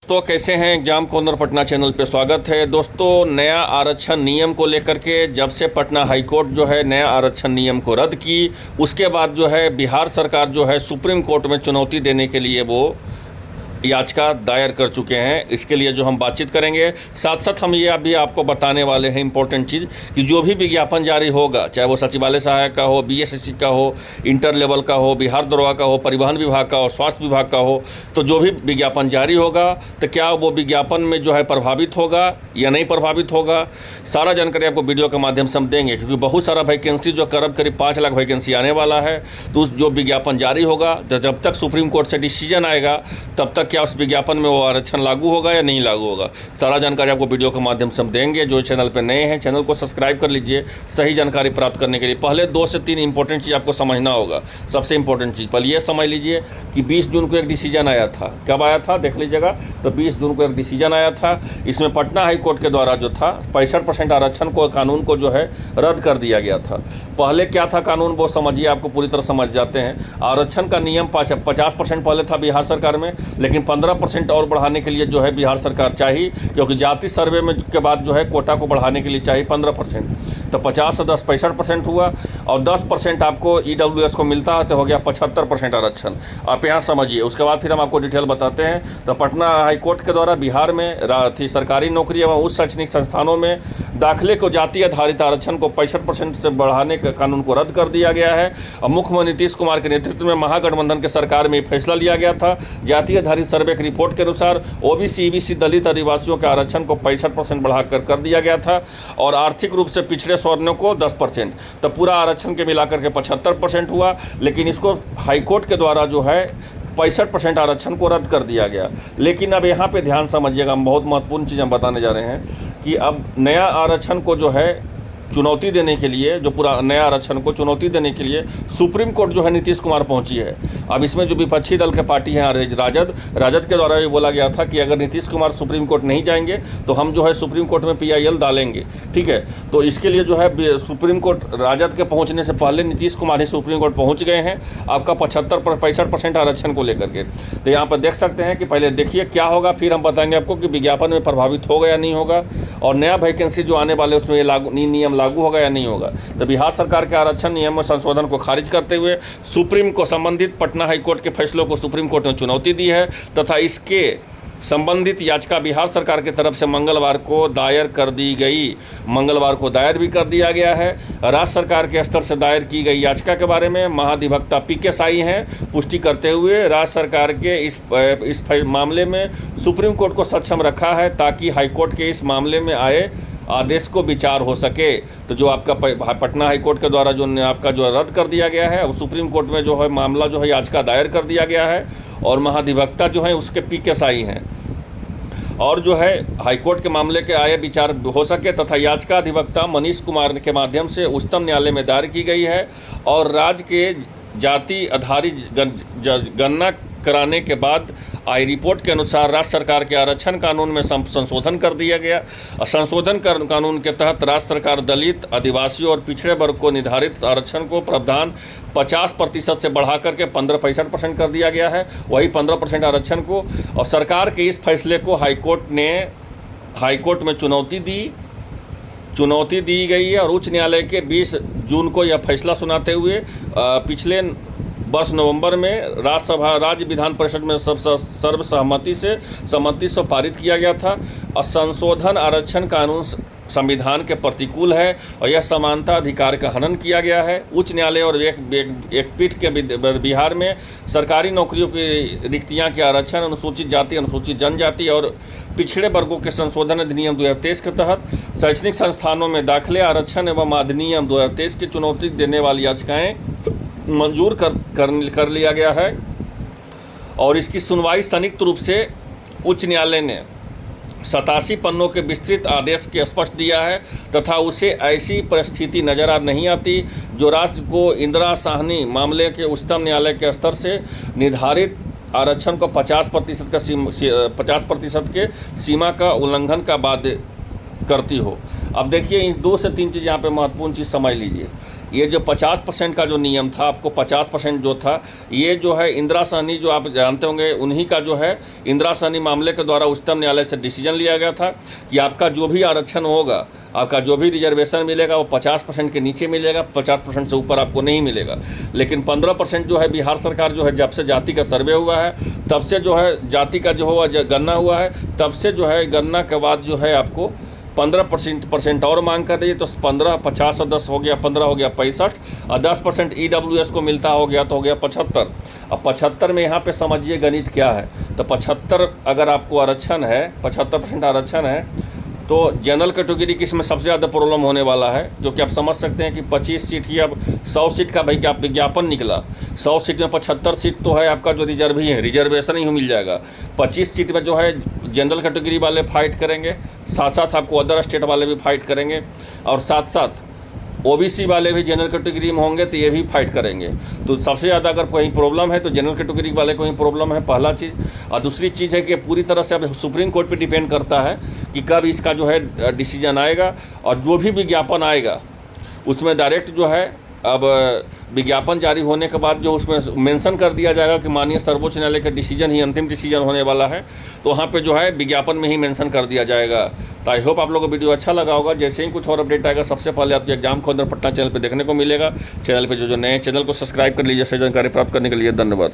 तो कैसे हैं एग्जाम कॉर्नर पटना चैनल पे स्वागत है। दोस्तों, नया आरक्षण नियम को लेकर के जब से पटना हाईकोर्ट जो है नया आरक्षण नियम को रद्द की, उसके बाद जो है बिहार सरकार जो है सुप्रीम कोर्ट में चुनौती देने के लिए वो याचिका दायर कर चुके हैं। इसके लिए जो हम बातचीत करेंगे, साथ साथ हम ये अभी आपको बताने वाले हैं इंपॉर्टेंट चीज़ कि जो भी विज्ञापन जारी होगा, चाहे वो सचिवालय सहायक का हो, बीएसएससी का हो, इंटर लेवल का हो, बिहार दरोगा का हो, परिवहन विभाग का हो, स्वास्थ्य विभाग का हो, तो जो भी विज्ञापन जारी होगा तो क्या वो विज्ञापन में जो है प्रभावित होगा या नहीं प्रभावित होगा, सारा जानकारी आपको वीडियो के माध्यम से हम देंगे। क्योंकि बहुत सारा वैकेंसी जो करीब 5 लाख वैकेंसी आने वाला है, तो उस जो विज्ञापन जारी होगा, जब तक सुप्रीम कोर्ट से डिसीजन आएगा तब तक क्या उस विज्ञापन में वो आरक्षण लागू होगा या नहीं लागू होगा, सारा जानकारी आपको वीडियो के माध्यम से हम देंगे। जो चैनल पर नए हैं, चैनल को सब्सक्राइब कर लीजिए सही जानकारी प्राप्त करने के लिए। पहले 2 से 3 इंपॉर्टेंट चीज़ आपको समझना होगा। सबसे इंपॉर्टेंट चीज़ पहले ये समझ लीजिए कि 20 जून को एक डिसीजन आया था। कब आया था देख लीजिएगा, तो 20 जून को एक डिसीजन आया था। इसमें पटना हाई कोर्ट के द्वारा जो था 65% आरक्षण को, कानून को जो है रद्द कर दिया गया था। पहले क्या था कानून, वो समझिए, आपको पूरी तरह समझ जाते हैं। आरक्षण का नियम 50% पहले था बिहार सरकार में, लेकिन 15% और बढ़ाने के लिए जो है बिहार सरकार चाहिए, क्योंकि जाति सर्वे में के बाद जो है कोटा को बढ़ाने के लिए चाहिए 15%। तो 50 से 10 65% हुआ, और 10% आपको ईडब्ल्यूएस को मिलता है, तो हो गया 75% आरक्षण। आप यहाँ समझिए, उसके बाद फिर हम आपको डिटेल बताते हैं। तो पटना हाईकोर्ट के द्वारा बिहार में थी सरकारी नौकरी एवं उच्च शैक्षणिक संस्थानों में दाखिले को जाति आधारित आरक्षण को 65% से बढ़ाने के कानून को रद्द कर दिया गया है। और मुख्यमंत्री नीतीश कुमार के नेतृत्व में महागठबंधन के सरकार में फैसला लिया गया था। जाति आधारित सर्वे की रिपोर्ट के अनुसार ओबीसी, ईबीसी, दलित आदिवासियों के आरक्षण को 65% बढ़ाकर कर दिया गया था, और आर्थिक रूप से पिछड़े सवर्णों को 10%। तो पूरा आरक्षण के मिलाकर के 75% हुआ। लेकिन इसको हाईकोर्ट के द्वारा जो है 65% आरक्षण को रद्द कर दिया गया। लेकिन अब यहाँ पे ध्यान समझिएगा, हम बहुत महत्वपूर्ण चीज़ हम बताने जा रहे हैं कि अब नया आरक्षण को जो है चुनौती देने के लिए, जो पूरा नया आरक्षण को चुनौती देने के लिए सुप्रीम कोर्ट जो है नीतीश कुमार पहुंची है। अब इसमें जो विपक्षी दल के पार्टी हैं राजद के द्वारा ये बोला गया था कि अगर नीतीश कुमार सुप्रीम कोर्ट नहीं जाएंगे तो हम जो है सुप्रीम कोर्ट में PIL डालेंगे, ठीक है। तो इसके लिए जो है सुप्रीम कोर्ट राजद के पहुँचने से पहले नीतीश कुमार ही सुप्रीम कोर्ट पहुँच गए हैं आपका 65% आरक्षण को लेकर के। तो यहाँ पर देख सकते हैं कि पहले देखिए क्या होगा, फिर हम बताएंगे आपको कि विज्ञापन में प्रभावित होगा या नहीं होगा, और नया वैकेंसी जो आने वाले उसमें नियम लागू होगा या नहीं होगा। तो बिहार सरकार के आरक्षण नियम में संशोधन को खारिज करते हुए सुप्रीम को संबंधित पटना हाईकोर्ट के फैसलों को सुप्रीम कोर्ट ने चुनौती दी है, तथा इसके संबंधित याचिका बिहार सरकार की तरफ से मंगलवार को दायर कर दी गई। मंगलवार को दायर भी कर दिया गया है। राज्य सरकार के स्तर से दायर की गई याचिका के बारे में महाधिवक्ता PK साई हैं पुष्टि करते हुए राज्य सरकार के इस मामले में सुप्रीम कोर्ट को सक्षम रखा है, ताकि हाईकोर्ट के इस मामले में आए आदेश को विचार हो सके। तो जो आपका पटना हाईकोर्ट के द्वारा जो आपका जो रद्द कर दिया गया है, अब सुप्रीम कोर्ट में जो है मामला जो है याचिका दायर कर दिया गया है, और महाधिवक्ता जो है उसके PK साई हैं, और जो है हाईकोर्ट के मामले के आए विचार हो सके, तथा याचिका अधिवक्ता मनीष कुमार के माध्यम से उच्चतम न्यायालय में दायर की गई है। और राज्य के जाति आधारित गणना कराने के बाद आई रिपोर्ट के अनुसार राज्य सरकार के आरक्षण कानून में संशोधन कर दिया गया। संशोधन कानून के तहत राज्य सरकार दलित, आदिवासियों और पिछड़े वर्ग को निर्धारित आरक्षण को प्रावधान 50% से बढ़ाकर के 65% कर दिया गया है, वही 15% आरक्षण को। और सरकार के इस फैसले को हाईकोर्ट में चुनौती दी गई है, और उच्च न्यायालय के 20 जून को यह फैसला सुनाते हुए पिछले वर्ष नवंबर में राज्य विधान परिषद में सर्वसम्मति से पारित किया गया था। और संशोधन आरक्षण कानून संविधान के प्रतिकूल है, और यह समानता अधिकार का हनन किया गया है। उच्च न्यायालय और एक पीठ के बिहार में सरकारी नौकरियों की रिक्तियां के आरक्षण, अनुसूचित जाति, अनुसूचित जनजाति और पिछड़े वर्गों के संशोधन अधिनियम 2023 के तहत शैक्षणिक संस्थानों में दाखिले आरक्षण एवं अधिनियम 2023 की चुनौती देने वाली याचिकाएँ मंजूर कर लिया गया है। और इसकी सुनवाई संयुक्त रूप से उच्च न्यायालय ने 87 पन्नों के विस्तृत आदेश के स्पष्ट दिया है, तथा उसे ऐसी परिस्थिति नजर नहीं आती जो राज्य को इंदिरा साहनी मामले के उच्चतम न्यायालय के स्तर से निर्धारित आरक्षण को 50% के सीमा का उल्लंघन का बाध्य करती हो। अब देखिए, इन 2 से 3 चीज़ यहाँ पे महत्वपूर्ण चीज़ समझ लीजिए ये जो 50% का जो नियम था, आपको 50% जो था, ये जो है इंदिरा सहनी, जो आप जानते होंगे, उन्हीं का जो है इंदिरा सहनी मामले के द्वारा उच्चतम न्यायालय से डिसीजन लिया गया था कि आपका जो भी आरक्षण होगा, आपका जो भी रिजर्वेशन मिलेगा वो 50% के नीचे मिलेगा, 50% से ऊपर आपको नहीं मिलेगा। लेकिन 15% जो है बिहार सरकार जो है, जब से जाति का सर्वे हुआ है तब से जो है जाति का जो हुआ गणना हुआ है, तब से जो है गणना के बाद जो है आपको 15% और मांग कर रही है। तो 15, 50 और 10 हो गया 15, हो गया 65, और 10% EWS को मिलता हो गया तो हो गया 75। अब 75 में यहाँ पे समझिए गणित क्या है। तो 75 अगर आपको आरक्षण है, 75% आरक्षण है, तो जनरल कैटेगरी की इसमें सबसे ज़्यादा प्रॉब्लम होने वाला है, जो कि आप समझ सकते हैं कि 25 सीट ही, अब 100 सीट का भाई क्या विज्ञापन निकला, 100 सीट में 75 सीट तो है आपका जो रिजर्व ही है, रिजर्वेशन ही मिल जाएगा। 25 सीट में जो है जनरल कैटेगरी वाले फाइट करेंगे, साथ साथ आपको अदर स्टेट वाले भी फाइट करेंगे, और साथ साथ OBC वाले भी जनरल कैटेगरी में होंगे तो ये भी फाइट करेंगे। तो सबसे ज़्यादा अगर कोई प्रॉब्लम है तो जनरल कैटेगरी वाले को ही प्रॉब्लम है, पहला चीज़। और दूसरी चीज़ है कि पूरी तरह से अब सुप्रीम कोर्ट पे डिपेंड करता है कि कब इसका जो है डिसीजन आएगा, और जो भी विज्ञापन आएगा उसमें डायरेक्ट जो है, अब विज्ञापन जारी होने के बाद जो उसमें मेंशन कर दिया जाएगा कि माननीय सर्वोच्च न्यायालय का डिसीजन ही अंतिम डिसीजन होने वाला है, तो वहाँ पे जो है विज्ञापन में ही मेंशन कर दिया जाएगा। तो आई होप आप लोगों को वीडियो अच्छा लगा होगा। जैसे ही कुछ और अपडेट आएगा सबसे पहले आपको एग्जाम खोलकर पटना चैनल पर देखने को मिलेगा। चैनल पर जो नए चैनल को सब्सक्राइब कर लीजिए, जानकारी प्राप्त करने के लिए धन्यवाद।